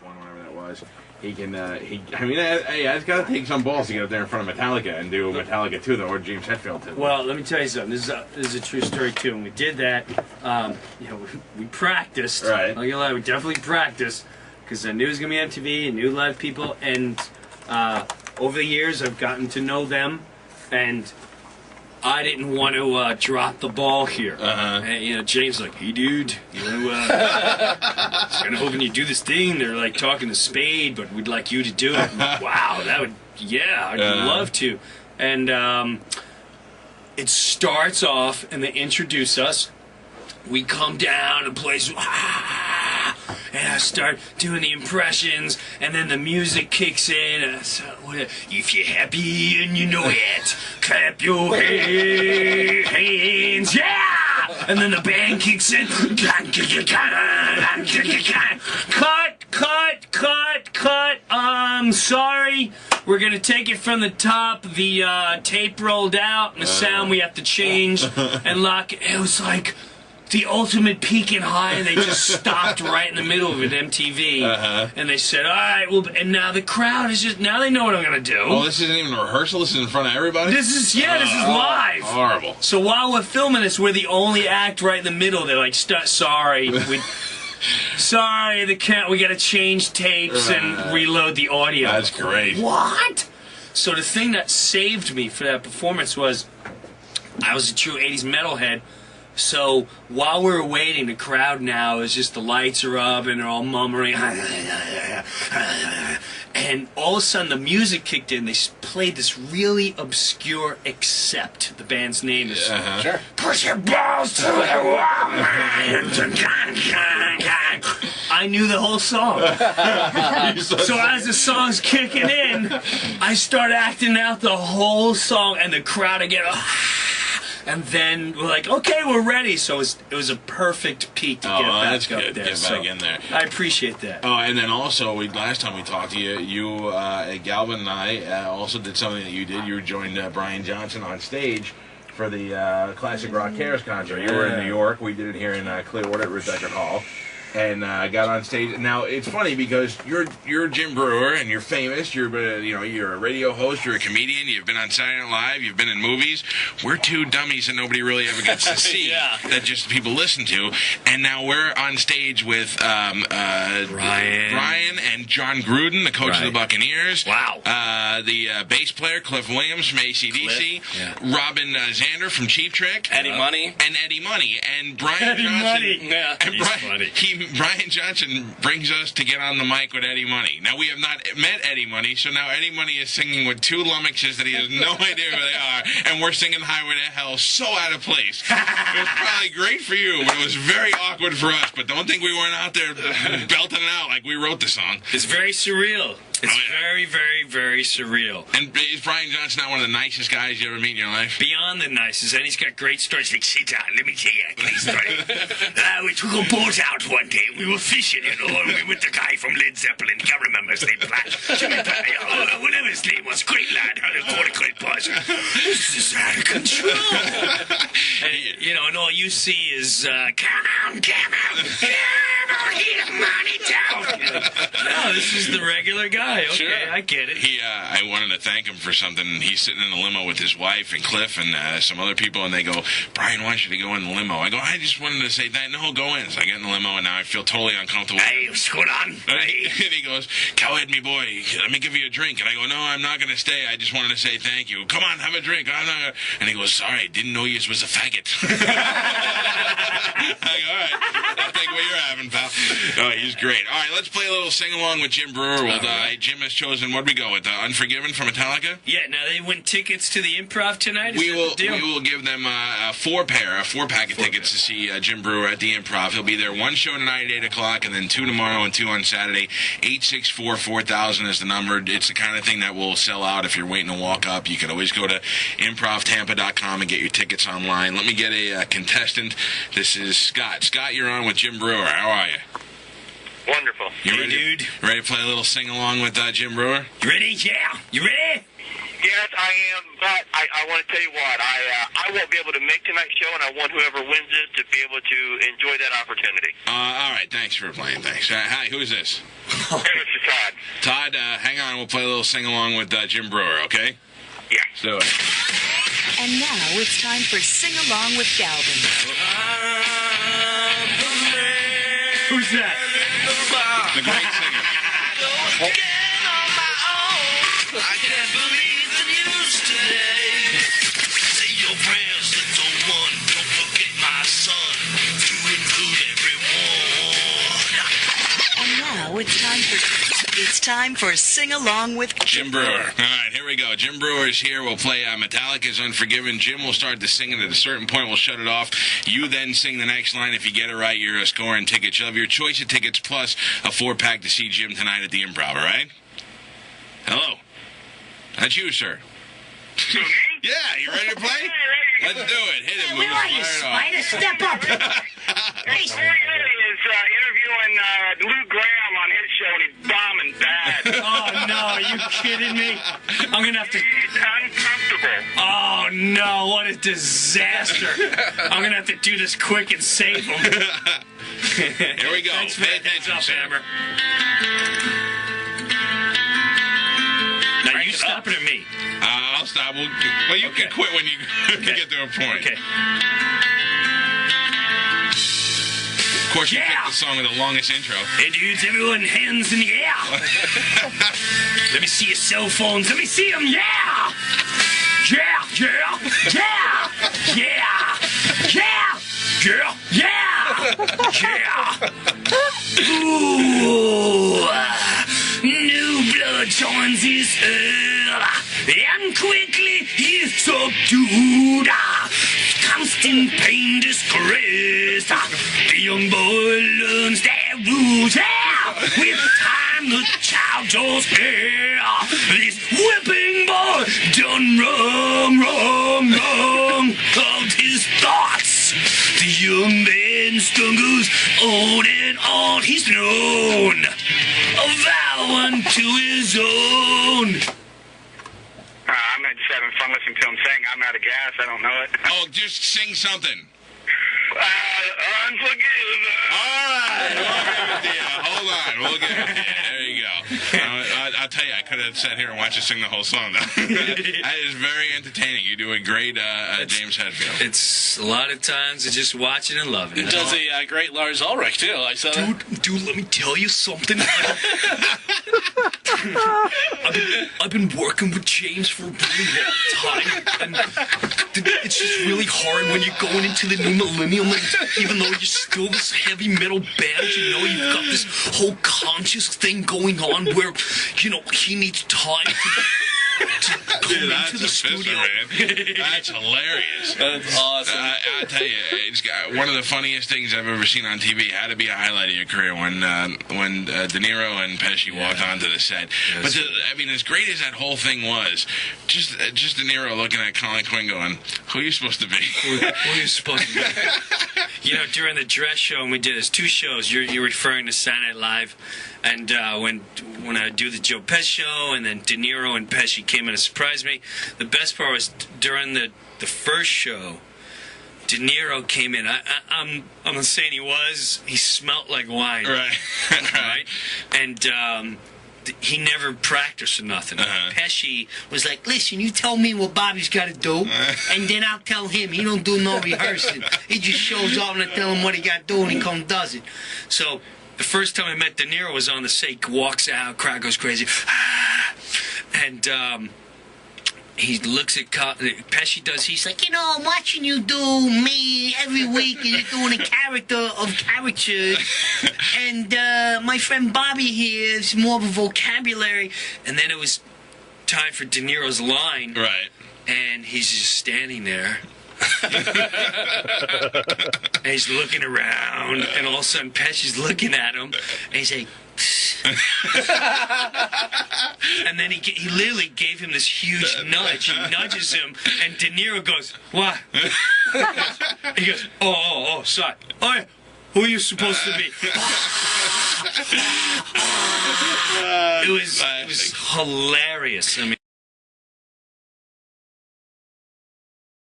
VH1, whatever that was. He can, I mean, it's got to take some balls to get up there in front of Metallica and do Metallica too, though, or James Hetfield too. Well, let me tell you something. This is a true story too. And we did that. You know, we practiced. Right. I'm not gonna lie, we definitely practiced because I knew it was gonna be MTV and knew live people. And over the years, I've gotten to know them, and I didn't want to drop the ball here. And, you know, James was like, hey, dude, you know, just kind of hoping you do this thing. They're like talking to Spade, but we'd like you to do it. Like, wow, that would, yeah, I'd love to. And it starts off, and they introduce us. We come down and play, and I start doing the impressions, and then the music kicks in. And I start, if you're happy and you know it, clap your hands, yeah! And then the band kicks in. Cut. Sorry. We're gonna take it from the top. The tape rolled out, and the sound we have to change and lock it. It was like the ultimate peak and high. They just stopped right in the middle of it, MTV, and they said, all right, well, and now the crowd is just, now they know what I'm going to do. Oh, this isn't even a rehearsal? This is in front of everybody? This is live. Horrible. So while we're filming this, we're the only act right in the middle. They're like, sorry, sorry, we got to change tapes and reload the audio. That's great. What? So the thing that saved me for that performance was I was a true 80s metalhead. So while we were waiting, the crowd now is just, the lights are up and they're all murmuring. And all of a sudden the music kicked in. They played this really obscure Accept. The band's name is Sure. Push Your Balls to the Wall. I knew the whole song. So as the song's kicking in, I start acting out the whole song, and the crowd again. And then we're like, okay, we're ready. So it was a perfect peak to get back up there. Get back in there. I appreciate that. Oh, and then also, last time we talked to you, Galvin and I also did something that you did. You joined Brian Johnson on stage for the Classic Rock Cares concert. You were in New York. We did it here in Clearwater at Ruth Eckerd Hall. And got on stage. Now it's funny because you're Jim Breuer and you're famous. You're you're a radio host. You're a comedian. You've been on Saturday Night Live. You've been in movies. We're two dummies that nobody really ever gets to see. That just people listen to. And now we're on stage with Brian and John Gruden, the coach of the Buccaneers. Wow. The bass player Cliff Williams from AC/DC. Robin Zander from Cheap Trick. Eddie Money. And Brian Johnson. Yeah. And Brian Johnson brings us to get on the mic with Eddie Money. Now, we have not met Eddie Money, so now Eddie Money is singing with two lummoxes that he has no idea who they are, and we're singing Highway to Hell so out of place. It was probably great for you, but it was very awkward for us. But don't think we weren't out there belting it out like we wrote the song. It's very surreal. It's very, very, very surreal. And is Brian Johnson not one of the nicest guys you ever meet in your life? Beyond the nicest, and he's got great stories. Like, sit down, let me tell you a great story. We took a boat out one day, and we were fishing, and we were with the guy from Led Zeppelin. Can't remember his name, Jimmy Platt, whatever his name was. Great lad, had a great buzz. This is out of control. And, and all you see is, come on, here's money down. No, this is the regular guy. Okay, sure. I get it. I wanted to thank him for something. He's sitting in the limo with his wife and Cliff and some other people, and they go, Brian wants you to go in the limo. I go, I just wanted to say that. No, go in. So I get in the limo, and now I feel totally uncomfortable. Hey, what's going on? Hey. And he goes, cowhead me boy, let me give you a drink. And I go, no, I'm not going to stay. I just wanted to say thank you. Come on, have a drink. I'm not gonna... And he goes, sorry, didn't know you was a faggot. I go, all right, I'll take what you're having, pal. Oh, he's great. All right, let's play a little sing-along with Jim Breuer. Jim has chosen, what do we go with, Unforgiven from Metallica? Yeah, now they win tickets to the Improv tonight? We will give them a four-pack of tickets to see Jim Breuer at the Improv. He'll be there one show tonight at 8 o'clock, and then two tomorrow and two on Saturday. 864-4000 is the number. It's the kind of thing that will sell out if you're waiting to walk up. You can always go to improvtampa.com and get your tickets online. Let me get a contestant. This is Scott. Scott, you're on with Jim Breuer. How are you? Wonderful. You ready, dude? Ready to play a little sing-along with Jim Breuer? You ready? Yeah. You ready? Yes, I am, but I want to tell you what, I won't be able to make tonight's show, and I want whoever wins it to be able to enjoy that opportunity. All right, thanks for playing. Thanks. Hi, who is this? Hey, this is Todd. Todd, hang on. We'll play a little sing-along with Jim Breuer, okay? Yeah. Let's do it. And now it's time for Sing Along with Galvin. Who's that? The great singer. I can't believe the news today. Say your prayers, little one. Don't forget my son. To include everyone. And now it's time for Sing Along with Jim Breuer. All right, here we go. Jim Breuer is here. We'll play Metallica's Unforgiven. Jim will start to sing it. At a certain point, we'll shut it off. You then sing the next line. If you get it right, you're a scoring ticket. You'll have your choice of tickets plus a 4-pack to see Jim tonight at the Improv, all right? Hello. That's you, sir. Yeah, you ready to play? Let's do it. Hit it, Where are you, Spider? Step up. Hey, is interviewing Lou Graham on his show, and he's bombing bad. Oh, no, are you kidding me? I'm going to have to... He's uncomfortable. Oh, no, what a disaster. I'm going to have to do this quick and save him. Here we go. Thanks, Pay man. attention, Heads sir. up, Amber. Now, you stop it at me. I'll stop. Well, you can quit when you get to a point. Okay. Of course, you Yeah. picked the song with the longest intro. Hey, dudes, everyone, hands in the air. Let me see your cell phones. Let me see them. Yeah. Yeah, yeah, yeah, yeah, yeah, yeah, yeah, yeah. Ooh. New blood joins his earth, and quickly he's subdued. Constant pain, disgrace. The young boy learns their rules. Yeah. With time, the child draws hair. This whipping boy done wrong of his thoughts. The young man struggles on and on. He's known a vow unto his own. I'm just having fun listening to him sing. I'm out of gas. I don't know it. Oh, just sing something. Unforgiven. All right. We'll give it to you. Hold on. We'll give it to you. There you go. I'll tell you, I could have sat here and watched you sing the whole song, though. That is very entertaining. You do a great James Hetfield. It's a lot of times it's just watching and loving it. It does a great Lars Ulrich, too. I saw that. Dude, let me tell you something. I've been working with James for a really long time, and it's just really hard when you're going into the new millennium, and even though you're still this heavy metal band, you know, you've got this whole conscious thing going on where, you know, he needs time to come into the studio. Man. That's hilarious. That's awesome. I'll tell you, it's one of the funniest things I've ever seen on TV. Had to be a highlight of your career when De Niro and Pesci walked onto the set. But I mean, as great as that whole thing was, just De Niro looking at Colin Quinn going, "Who are you supposed to be?" Who are you supposed to be? You know, during the dress show, and we did this 2 shows. You're referring to Saturday Night Live, and when I do the Joe Pesci show, and then De Niro and Pesci came in to surprise me. The best part was during the first show, De Niro came in. I'm not saying he smelt like wine. Right. Right? And he never practiced or nothing. Pesci was like, listen, you tell me what Bobby's got to do, and then I'll tell him. He don't do no rehearsing. He just shows up and I tell him what he got to do, and he comes and does it. So the first time I met De Niro was on the set, walks out, crowd goes crazy. And he looks at Pesci does. He's like, you know, I'm watching you do me every week, and you're doing a character of characters. And my friend Bobby here is more of a vocabulary. And then it was time for De Niro's line. Right. And he's just standing there. And he's looking around, and all of a sudden Pesci's looking at him, and he's like, and then he literally gave him this huge nudge. He nudges him, and De Niro goes, "What?" He goes, "Oh, sorry. Oh, yeah. Who are you supposed to be?" It was hilarious. I mean.